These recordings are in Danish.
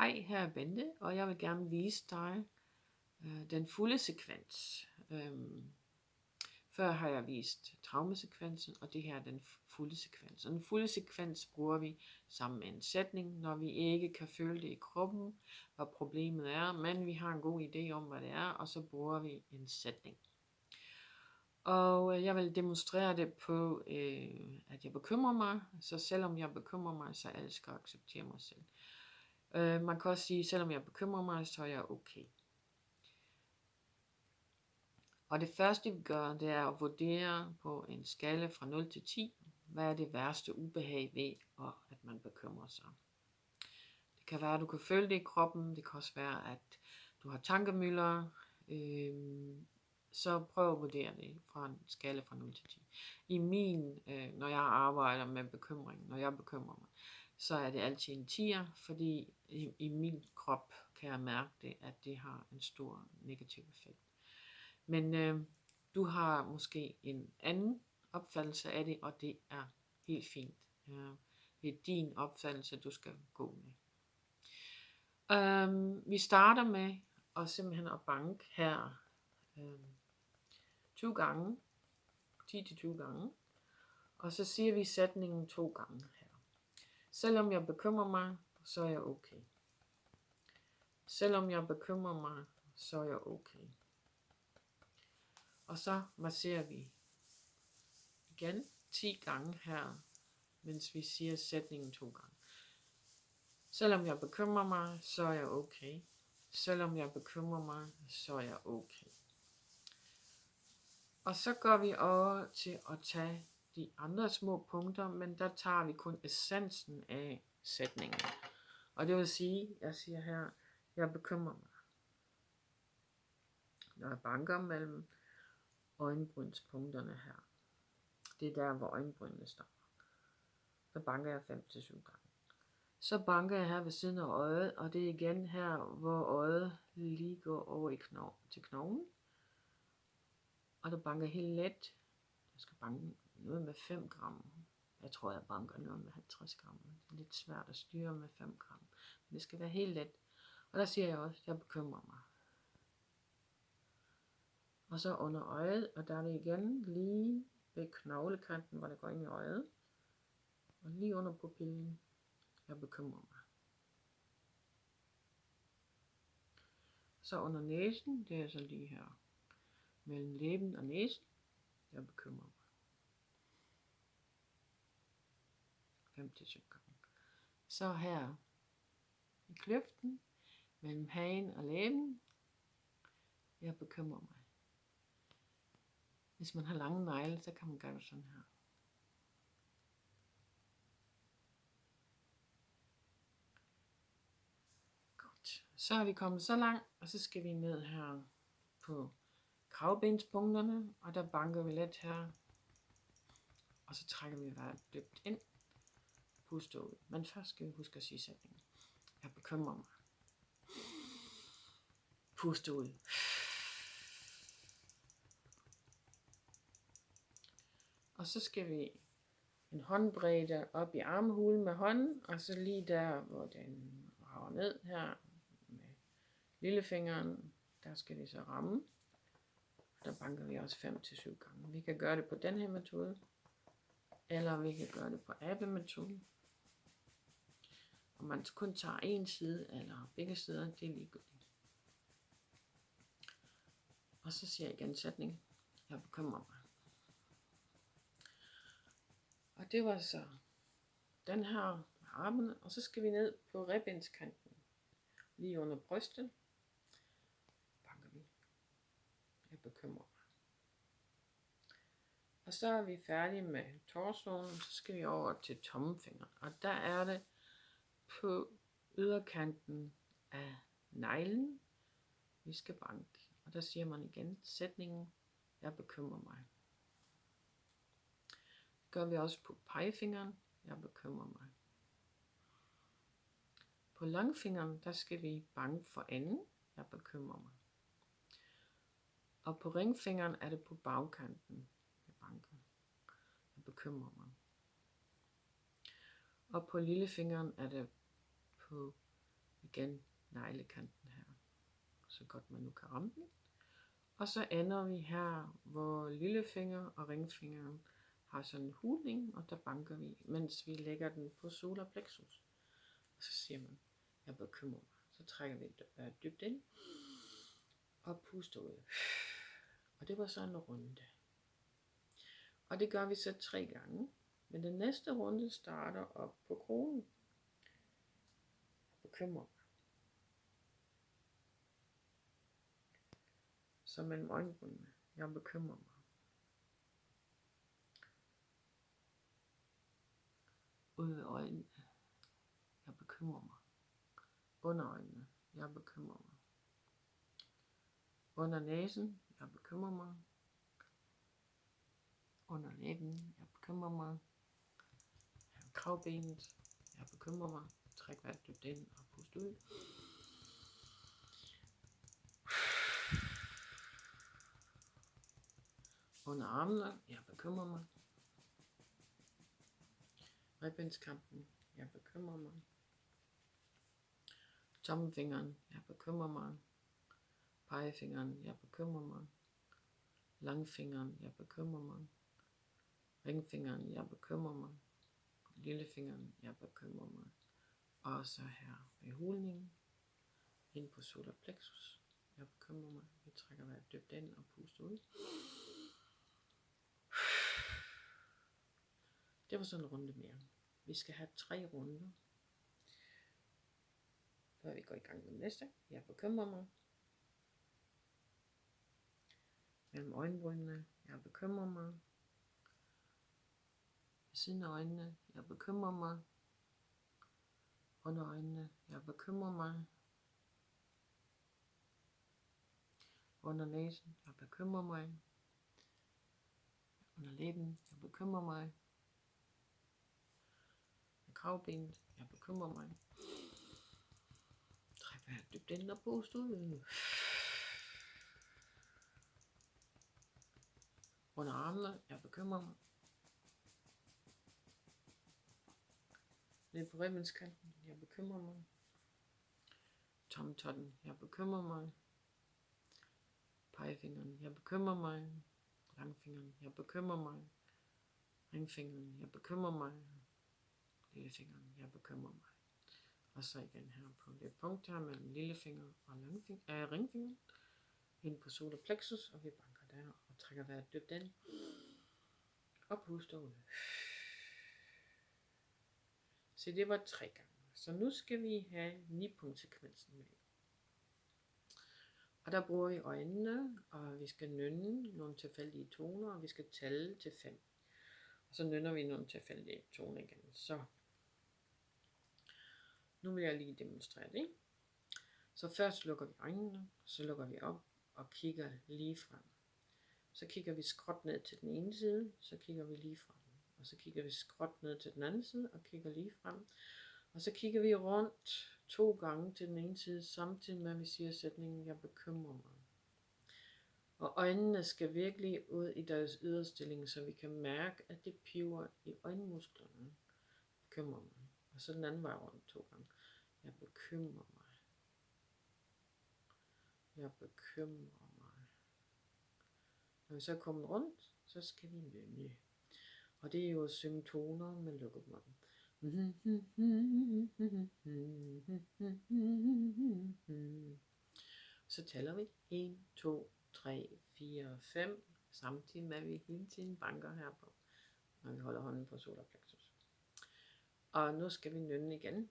Hej, her er Bente, og jeg vil gerne vise dig den fulde sekvens. Før har jeg vist traumesekvensen, og det her er den fulde sekvens. Og den fulde sekvens bruger vi sammen med en sætning, når vi ikke kan føle det i kroppen, hvad problemet er, men vi har en god idé om, hvad det er, og så bruger vi en sætning. Og jeg vil demonstrere det på, at jeg bekymrer mig, så selvom jeg bekymrer mig, så elsker jeg at acceptere mig selv. Man kan også sige, selvom jeg bekymrer mig, så er jeg okay. Og det første vi gør, det er at vurdere på en skala fra 0 til 10, hvad er det værste ubehag ved, at man bekymrer sig. Det kan være, at du kan føle det i kroppen, det kan også være, at du har tankemøller, så prøv at vurdere det fra en skala fra 0 til 10. I min, når jeg arbejder med bekymring, når jeg bekymrer mig, så er det altid en 10'er, fordi i min krop kan jeg mærke det, at det har en stor negativ effekt. Men du har måske en anden opfattelse af det, og det er helt fint. Det er din opfattelse, du skal gå med. Vi starter med at simpelthen at banke her 20 gange, 10-20 gange, og så siger vi sætningen 2 gange her. Selvom jeg bekymrer mig, så er jeg okay. Selvom jeg bekymrer mig, så er jeg okay. Og så masserer vi igen 10 gange her, mens vi siger sætningen 2 gange. Selvom jeg bekymrer mig, så er jeg okay. Selvom jeg bekymrer mig, så er jeg okay. Og så går vi over til at tage de andre små punkter, men der tager vi kun essensen af sætningen. Og det vil sige, jeg siger her, jeg bekymrer mig. Når jeg banker mellem øjenbrynspunkterne her. Det er der, hvor øjenbrynene står. Så banker jeg 5-7 gange. Så banker jeg her ved siden af øjet, og det er igen her, hvor øjet lige går over til knoglen. Og der banker helt let. Jeg skal banke noget med 5 gram. Jeg tror, jeg banker noget med 50 gram. Det er lidt svært at styre med 5 gram. Men det skal være helt let. Og der siger jeg også, at jeg bekymrer mig. Og så under øjet, og der er det igen lige ved knoglekanten, hvor det går ind i øjet. Og lige under pupillen, jeg bekymrer mig. Så under næsen, det er så lige her. Mellem læben og næsen, jeg bekymrer mig. 5-7 gange. Så her i kløften, mellem hagen og læben, jeg bekymrer mig. Hvis man har lange negle, så kan man gøre det sådan her. Godt. Så er vi kommet så langt, og så skal vi ned her på kravbenspunkterne, og der banker vi let her. Og så trækker vi vejret dybt ind. Puster ud. Men først skal vi huske at sige sætningen. Jeg bekymrer mig. Puste ud. Og så skal vi en håndbredde op i armhulen med hånden, og så lige der, hvor den rager ned her med lillefingeren, der skal vi så ramme. Der banker vi også 5-7 gange. Vi kan gøre det på den her metode, eller vi kan gøre det på abemetoden. Og man kun tager en side, eller begge sider, det er ligegyldigt. Og så siger jeg igen sætning. Jeg bekymrer mig. Og det var så den her med armene, og så skal vi ned på ribbenskanten. Lige under brystet. Banker vi. Jeg bekymrer mig. Og så er vi færdige med torsoen, så skal vi over til tommelfingeren. Og der er det på yderkanten af neglen, vi skal banke. Og der siger man igen sætningen, jeg bekymrer mig. Det gør vi også på pegefingeren, jeg bekymrer mig. På langfingeren, der skal vi banke for enden, jeg bekymrer mig. Og på ringfingeren er det på bagkanten, jeg banker. Jeg bekymrer mig. Og på lillefingeren er det på igen neglekanten her, så godt man nu kan ramme den. Og så ender vi her, hvor lillefinger og ringfingeren har sådan en hulning, og der banker vi, mens vi lægger den på solar plexus. Og så siger man, jeg bekymrer mig. Så trækker vi dybt ind og puster ud. Og det var så en runde. Og det gør vi så 3 gange. Men den næste runde starter op på kronen. Jeg bekymrer mig. Så mellem øjenbrynene. Jeg bekymrer mig. Ud ved øjnene. Jeg bekymrer mig. Under øjnene. Jeg bekymrer mig. Under næsen. Jeg bekymrer mig. Under læben. Jeg bekymrer mig. Kravbenet. Jeg bekymrer mig. Træk vejret dybt ind og pust ud. Under armene. Jeg bekymrer mig. Ribbenskampen. Jeg bekymrer mig. Tommelfingeren. Jeg bekymrer mig. Pegefingeren. Jeg bekymrer mig. Langfingeren. Jeg bekymrer mig. Ringfingeren. Jeg bekymrer mig. Lillefingeren. Jeg bekymrer mig. Og så her ved hulningen. Ind på solar plexus. Jeg bekymrer mig. Vi trækker vejret dybt ind og puster ud. Det var sådan en runde mere. Vi skal have 3 runder, før vi går i gang med den næste. Jeg bekymrer mig. Mellem øjenbrynene. Jeg bekymrer mig. Ved siden af øjnene. Jeg bekymrer mig. Under øjnene. Jeg bekymrer mig. Under næsen. Jeg bekymrer mig. Under læben. Jeg bekymrer mig. Med kravbenet. Jeg bekymrer mig. Træk vejret dybt ind og pust ud. Under armene. Jeg bekymrer mig. Ned på ribbenskanten. Jeg bekymrer mig. Tommeltotten. Jeg bekymrer mig. Pegefingeren. Jeg bekymrer mig. Langfingeren. Jeg bekymrer mig. Ringfingeren. Jeg bekymrer mig. Lillefingeren. Jeg bekymrer mig. Og så igen her på det punkt her mellem lillefinger og ringfingeren. Ind på solar plexus, og vi banker der og trækker vejret dybt ind. Og puster ud. Så det var 3 gange. Så nu skal vi have 9-punktsekvensen med. Og der bruger vi øjnene, og vi skal nynne nogle tilfældige toner, og vi skal tælle til 5. Og så nynner vi nogle tilfældige toner igen. Så nu vil jeg lige demonstrere det. Så først lukker vi øjnene, så lukker vi op og kigger lige frem. Så kigger vi skråt ned til den ene side, så kigger vi lige frem. Og så kigger vi skråt ned til den anden side og kigger lige frem. Og så kigger vi rundt 2 gange til den ene side, samtidig med at vi siger sætningen, jeg bekymrer mig. Og øjnene skal virkelig ud i deres yderstilling, så vi kan mærke, at det piver i øjenmusklerne. Bekymrer mig. Og så den anden vej rundt 2 gange. Jeg bekymrer mig. Jeg bekymrer mig. Når vi så er kommet rundt, så skal vi nynne. Og det er jo symptoner med lukket mund. Så tæller vi 1, 2, 3, 4, 5, samtidig med at vi hele tiden banker her på, når vi holder hånden på solar plexus. Og nu skal vi nynne igen.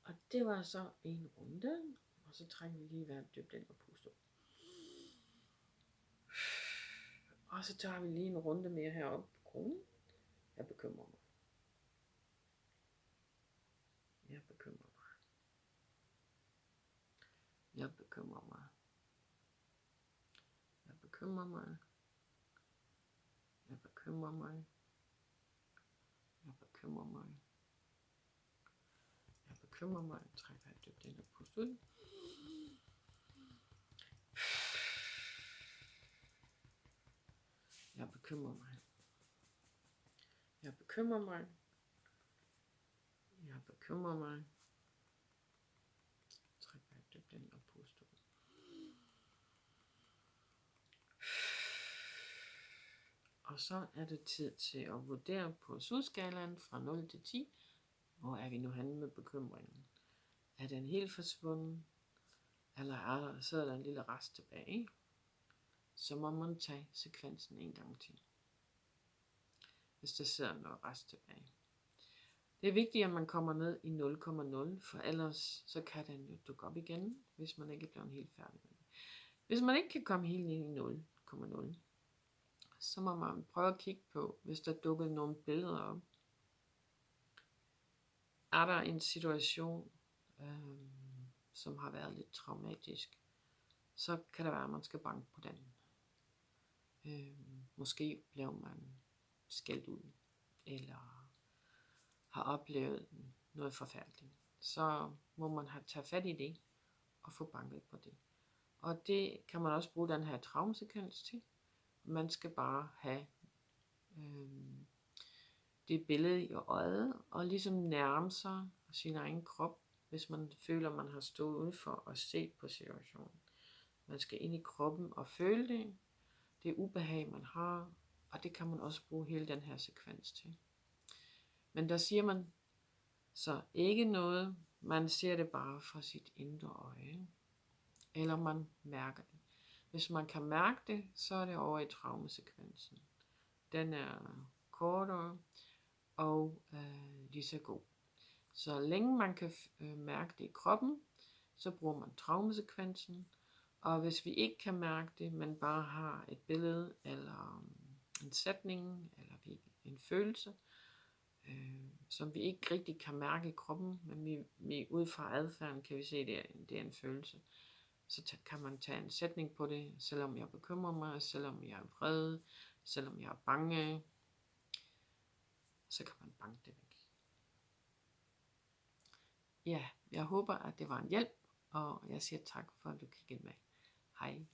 Og det var så en runde, og så trækker vi lige vejret dybt ind og puster. Og så tager vi lige en runde mere heroppe på kronen. Jeg bekymrer mig. Jeg bekymrer mig. Jeg bekymrer mig. Jeg bekymrer mig. Jeg bekymrer mig. Jeg bekymrer mig. Jeg bekymrer mig. Træk vejret dybt ind og pust ud. Jeg bekymrer mig. Jeg bekymrer mig. Jeg bekymrer mig. Træk vejret dybt ind og pust ud. Og så er det tid til at vurdere på SUD-skalaen fra 0 til 10. Hvor er vi nu henne med bekymringen? Er den helt forsvundet? Eller sidder der en lille rest tilbage? Så må man tage sekvensen en gang til, hvis der sidder noget rest tilbage. Det er vigtigt, at man kommer ned i 0,0, for ellers så kan den jo dukke op igen, hvis man ikke bliver helt færdig med det. Hvis man ikke kan komme helt ind i 0,0, så må man prøve at kigge på, hvis der dukker nogle billeder op. Er der en situation, som har været lidt traumatisk, så kan det være, at man skal banke på den. Måske bliver man skældt ud, eller har oplevet noget forfærdeligt. Så må man tage fat i det, og få banket på det. Og det kan man også bruge den her traumesekvens til. Man skal bare have det billede i øjet, og ligesom nærme sig sin egen krop, hvis man føler, man har stået udenfor og set på situationen. Man skal ind i kroppen og føle det. Det ubehag, man har, og det kan man også bruge hele den her sekvens til. Men der siger man så ikke noget, man ser det bare fra sit indre øje, eller man mærker det. Hvis man kan mærke det, så er det over i traumesekvensen. Den er kortere og lige så god. Så længe man kan mærke det i kroppen, så bruger man traumesekvensen. Og hvis vi ikke kan mærke det, men bare har et billede, eller en sætning, eller en følelse, som vi ikke rigtig kan mærke i kroppen, men vi ud fra adfærden kan vi se, at det er en følelse, så kan man tage en sætning på det, selvom jeg bekymrer mig, selvom jeg er vred, selvom jeg er bange, så kan man banke det væk. Ja, jeg håber, at det var en hjælp, og jeg siger tak for, at du kiggede med. Hej.